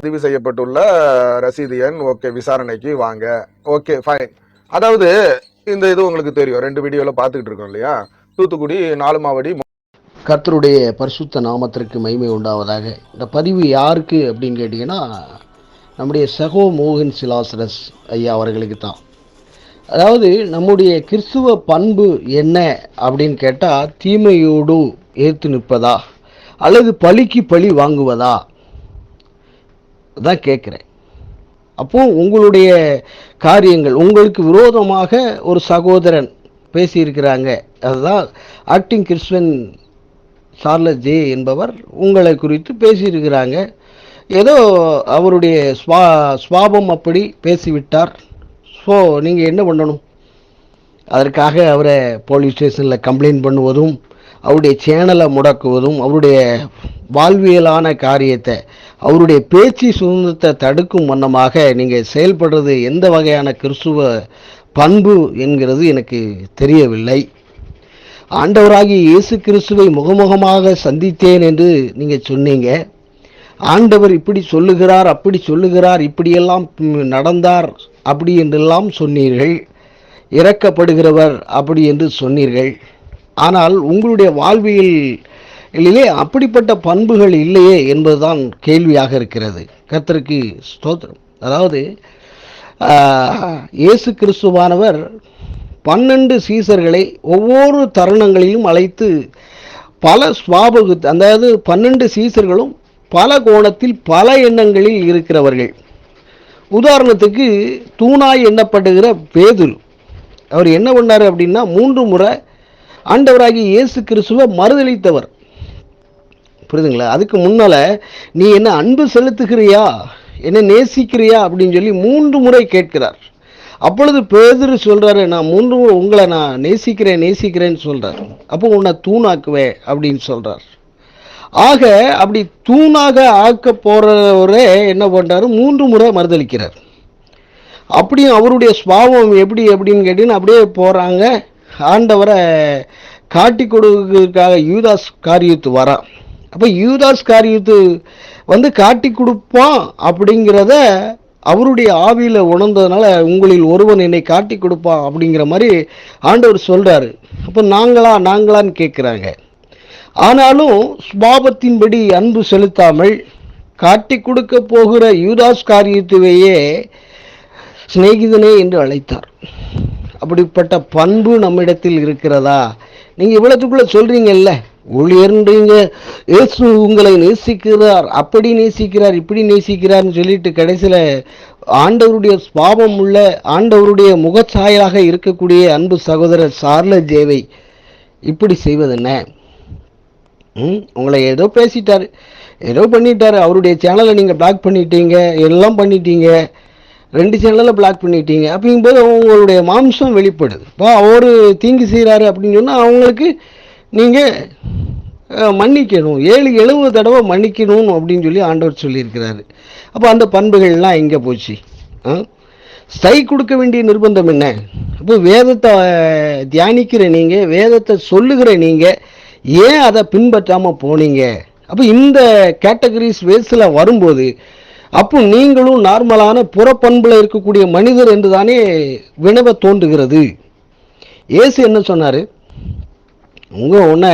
பதிவு செய்யப்பட்டுள்ள ரசீது எண். ஓகே, விசாரணைக்கு வாங்க. Okay, fine. அதாவது இந்த இது உங்களுக்கு தெரியும், 2 வீடியோல பார்த்துக்கிட்டு இருக்கோம் இல்லையா? தூத்துக்குடி 4 மாவடி. கர்த்தருடைய பரிசுத்த நாமத்திற்கு மகிமை உண்டாவதாக. இந்த பதிவு யாருக்கு அப்படின்னு கேட்டிங்கன்னா, நம்முடைய சகோ மோகன் சிலாசரஸ் ஐயா அவர்களுக்கு தான். அதாவது நம்முடைய கிறிஸ்துவ பண்பு என்ன அப்படின்னு கேட்டால், தீமையோடு ஏற்று நிற்பதா அல்லது பழிக்கு பழி வாங்குவதா தான் கேட்குறேன். அப்போ உங்களுடைய காரியங்கள், உங்களுக்கு விரோதமாக ஒரு சகோதரன் பேசியிருக்கிறாங்க, அதுதான் ஆக்டிங் கிறிஸ்டியன் சார்லஸ் ஜே என்பவர் உங்களை குறித்து பேசியிருக்கிறாங்க. ஏதோ அவருடைய சுவாபம் அப்படி பேசிவிட்டார். ஸோ நீங்கள் என்ன பண்ணணும்? அதற்காக அவரை போலீஸ் ஸ்டேஷனில் கம்ப்ளைண்ட் பண்ணுவதும், அவருடைய சேனலை முடக்குவதும், அவருடைய வாழ்வியலான காரியத்தை, அவருடைய பேச்சு சுதந்திரத்தை தடுக்கும் வண்ணமாக நீங்கள் செயல்படுறது எந்த வகையான கிறிஸ்துவ பண்பு என்கிறது எனக்கு தெரியவில்லை. ஆண்டவராகிய இயேசு கிறிஸ்துவை முகமுகமாக சந்தித்தேன் என்று நீங்கள் சொன்னீங்க. ஆண்டவர் இப்படி சொல்லுகிறார், அப்படி சொல்லுகிறார், இப்படியெல்லாம் நடந்தார் அப்படி என்றெல்லாம் சொன்னீர்கள். இறக்கப்படுகிறவர் அப்படி என்று சொன்னீர்கள். ஆனால் உங்களுடைய வாழ்வியலிலே அப்படிப்பட்ட பண்புகள் இல்லையே என்பதுதான் கேள்வியாக இருக்கிறது. கர்த்தருக்கு ஸ்தோத்திரம். அதாவது இயேசு கிறிஸ்துவானவர் 12 சீசர்களை ஒவ்வொரு தருணங்களிலும் அழைத்து பல அதாவது 12 சீசர்களும் பல கோணத்தில் பல எண்ணங்களில் இருக்கிறவர்கள். உதாரணத்துக்கு தூணாய் எண்ணப்படுகிற பேதுரு, அவர் என்ன பண்ணார் அப்படின்னா 3 முறை ஆண்டவராகி இயேசு கிறிஸ்துவை மறுதளித்தவர். புரியுதுங்களா? அதுக்கு முன்னால் நீ என்ன அன்பு செலுத்துகிறியா, என்ன நேசிக்கிறியா அப்படின்னு சொல்லி 3 முறை கேட்கிறார். அப்பொழுது பேதுரு சொல்றாரு, நான் 3 முறை உங்களை நான் நேசிக்கிறேன்னு சொல்றார். அப்போ உன்னை தூணாக்குவே அப்படின்னு சொல்றார். ஆக அப்படி தூணாக ஆக்க போறவரே என்ன பண்றாரு, 3 முறை மறுதளிக்கிறார். அப்படியும் அவருடைய சுபாவம் எப்படி அப்படின்னு கேட்டீங்கன்னா, அப்படியே போறாங்க. ஆண்டவரை காட்டி கொடுக்கிறதுக்காக யூதாஸ் காரியத்து வரா. அப்போ யூதாஸ் காரியத்து காட்டி கொடுப்பான் அப்படிங்கிறத அவருடைய ஆவியில் உணர்ந்ததுனால, உங்களில் ஒருவன் என்னை காட்டி கொடுப்பான் அப்படிங்கிற மாதிரி ஆண்டவர் சொல்றாரு. அப்போ நாங்களான்னு கேட்குறாங்க. ஆனாலும் சுபாவத்தின்படி அன்பு செலுத்தாமல் காட்டி கொடுக்க போகிற யூதாஸ் காரியத்துவையே சிநேகிதனே என்று அழைத்தார். அப்படிப்பட்ட பண்பு நம்மிடத்தில் இருக்கிறதா? நீங்கள் இவ்வளவுக்குள்ள சொல்றீங்கல்ல, ஊழியர்ன்றீங்க, இயேசு உங்களை நேசிக்கிறார், அப்படி நேசிக்கிறார், இப்படி நேசிக்கிறார்னு சொல்லிட்டு கடைசியில் ஆண்டவருடைய சுபாவம் உள்ள, ஆண்டவருடைய முகச்சாயலாக இருக்கக்கூடிய அன்பு சகோதரர் சார்லஸ் ஜேவை இப்படி செய்வதென்ன? உங்களை ஏதோ பேசிட்டாரு, ஏதோ பண்ணிட்டாரு. அவருடைய சேனலை நீங்கள் பிளாக் பண்ணிட்டீங்க, எல்லாம் பண்ணிட்டீங்க, 2 சேனலை பிளாக் பண்ணிட்டீங்க. அப்படிங்கும்போது அவங்களுடைய மாம்சம் வெளிப்படுது. இப்போ அவர் தீங்கு செய்கிறாரு அப்படின்னு சொன்னால் அவங்களுக்கு நீங்கள் மன்னிக்கணும், 70 தடவை மன்னிக்கணும் அப்படின்னு சொல்லி ஆண்டவர் சொல்லியிருக்கிறாரு. அப்போ அந்த பண்புகள்லாம் எங்கே போச்சு? சை கொடுக்க வேண்டிய நிர்பந்தம் என்ன? அப்போ வேதத்தை தியானிக்கிற நீங்கள், வேதத்தை சொல்லுகிற நீங்கள் ஏன் அதை பின்பற்றாமல் போனீங்க? அப்போ இந்த கேட்டகரிஸ் வேஸில் வரும்போது அப்போ நீங்களும் நார்மலான புறப்பண்பில் இருக்கக்கூடிய மனிதர் என்று தானே வினவ தோன்றுகிறது. இயேசு என்ன சொன்னார்? உன்னை